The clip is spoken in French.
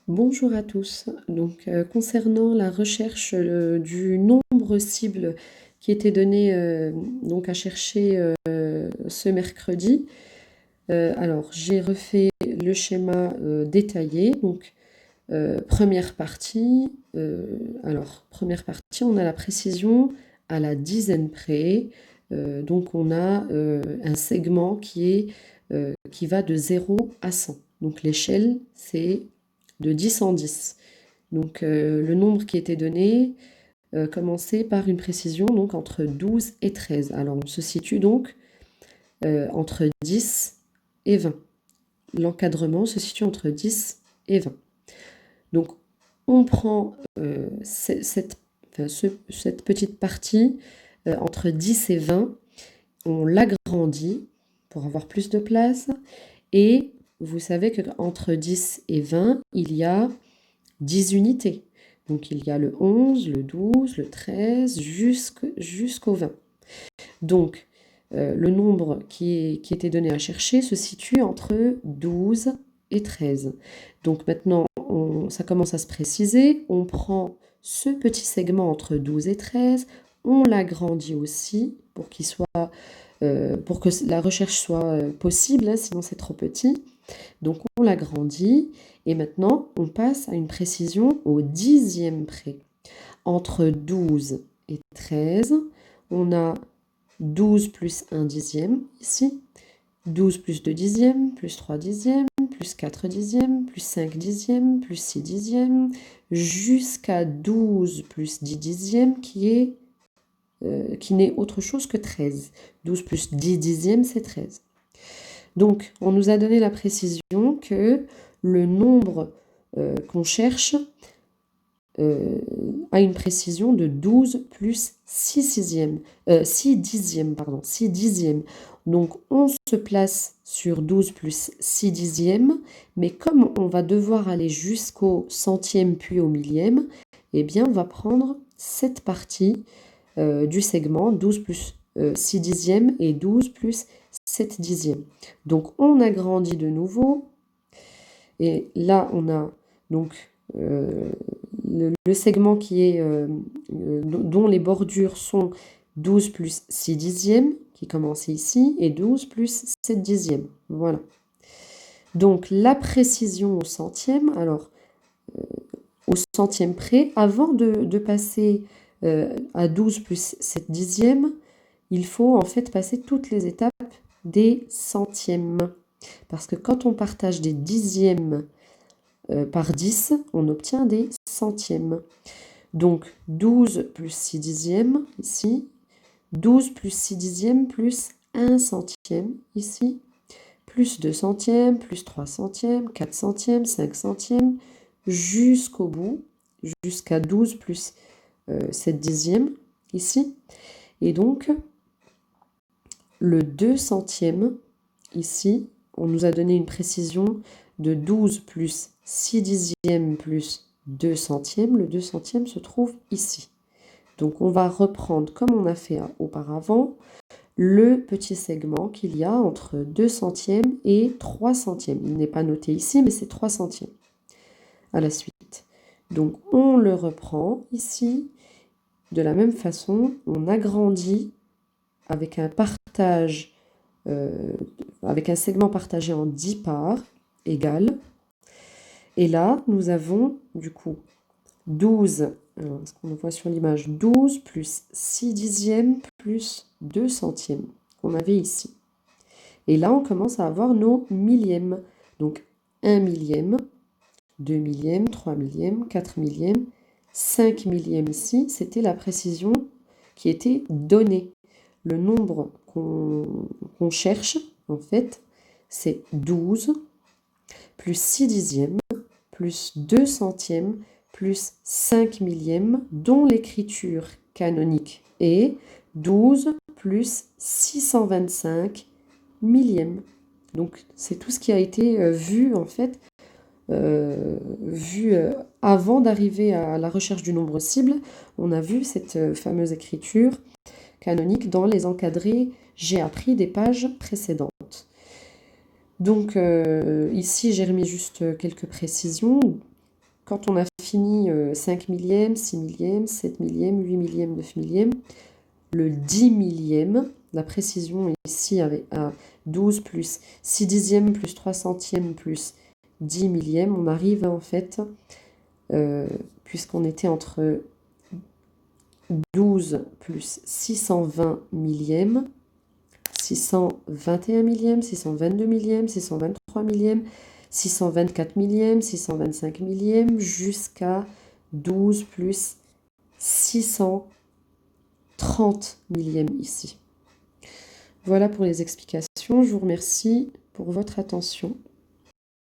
Bonjour à tous. Donc, concernant la recherche du nombre cible qui était donné donc à chercher ce mercredi, alors j'ai refait le schéma détaillé. Donc, première partie, première partie, on a la précision à la dizaine près. Donc, on a un segment qui va de 0 à 100. Donc, l'échelle, c'est de 10 en 10. Donc le nombre qui était donné commençait par une précision donc entre 12 et 13. Alors on se situe donc entre 10 et 20. L'encadrement se situe entre 10 et 20. Donc on prend cette petite partie entre 10 et 20, on l'agrandit pour avoir plus de place. Et vous savez qu'entre 10 et 20, il y a 10 unités. Donc il y a le 11, le 12, le 13 jusqu'au 20. Donc le nombre qui était donné à chercher se situe entre 12 et 13. Donc maintenant, ça commence à se préciser. On prend ce petit segment entre 12 et 13, on l'agrandit aussi pour que la recherche soit possible, hein, sinon c'est trop petit. Donc on l'agrandit et maintenant on passe à une précision au dixième près. Entre 12 et 13, on a 12 plus 1 dixième ici, 12 plus 2 dixièmes, plus 3 dixièmes, plus 4 dixièmes, plus 5 dixièmes, plus 6 dixièmes, jusqu'à 12 plus 10 dixièmes qui n'est autre chose que 13. 12 plus 10 dixièmes, c'est 13. Donc, on nous a donné la précision que le nombre qu'on cherche a une précision de 12 plus 6 dixièmes. 6 dixièmes. Donc, on se place sur 12 plus 6 dixièmes, mais comme on va devoir aller jusqu'au centième puis au millième, eh bien, on va prendre cette partie du segment 12 plus 6 dixièmes et 12 plus 7 dixièmes. Donc on agrandit de nouveau et là on a donc le segment dont les bordures sont 12 plus 6 dixièmes qui commence ici et 12 plus 7 dixièmes. Voilà. Donc la précision au centième, alors au centième près, avant de passer à 12 plus 7 dixièmes, il faut en fait passer toutes les étapes des centièmes. Parce que quand on partage des dixièmes par 10, on obtient des centièmes. Donc 12 plus 6 dixièmes ici, 12 plus 6 dixièmes plus 1 centième ici, plus 2 centièmes, plus 3 centièmes, 4 centièmes, 5 centièmes, jusqu'au bout, jusqu'à 12 plus 7 dixièmes ici. Et donc, le 2 centième, ici, on nous a donné une précision de 12 plus 6 dixièmes plus 2 centièmes. Le 2 centièmes se trouve ici. Donc, on va reprendre, comme on a fait auparavant, le petit segment qu'il y a entre 2 centièmes et 3 centièmes. Il n'est pas noté ici, mais c'est 3 centièmes. À la suite. Donc, on le reprend ici. De la même façon, on agrandit avec un partage, avec un segment partagé en 10 parts égales. Et là, nous avons du coup 12, ce qu'on voit sur l'image, 12 plus 6 dixièmes plus 2 centièmes qu'on avait ici. Et là, on commence à avoir nos millièmes. Donc 1 millième, 2 millièmes, 3 millièmes, 4 millièmes, 5 millièmes ici, c'était la précision qui était donnée. Le nombre qu'on cherche, en fait, c'est 12 plus 6 dixièmes plus 2 centièmes plus 5 millièmes, dont l'écriture canonique est 12 plus 625 millièmes. Donc c'est tout ce qui a été vu en fait, avant d'arriver à la recherche du nombre cible. On a vu cette fameuse écriture canonique dans les encadrés j'ai appris des pages précédentes. Donc ici j'ai remis juste quelques précisions. quand on a fini 5 millièmes, 6 millièmes, 7 millièmes, 8 millièmes, 9 millièmes, le 10 millième, la précision ici avec un 12 plus 6 dixièmes plus 3 centièmes plus 10 millièmes, on arrive en fait, puisqu'on était entre 12 plus 620 millièmes, 621 millièmes, 622 millièmes, 623 millièmes, 624 millièmes, 625 millièmes, jusqu'à 12 plus 630 millièmes ici. Voilà pour les explications. Je vous remercie pour votre attention.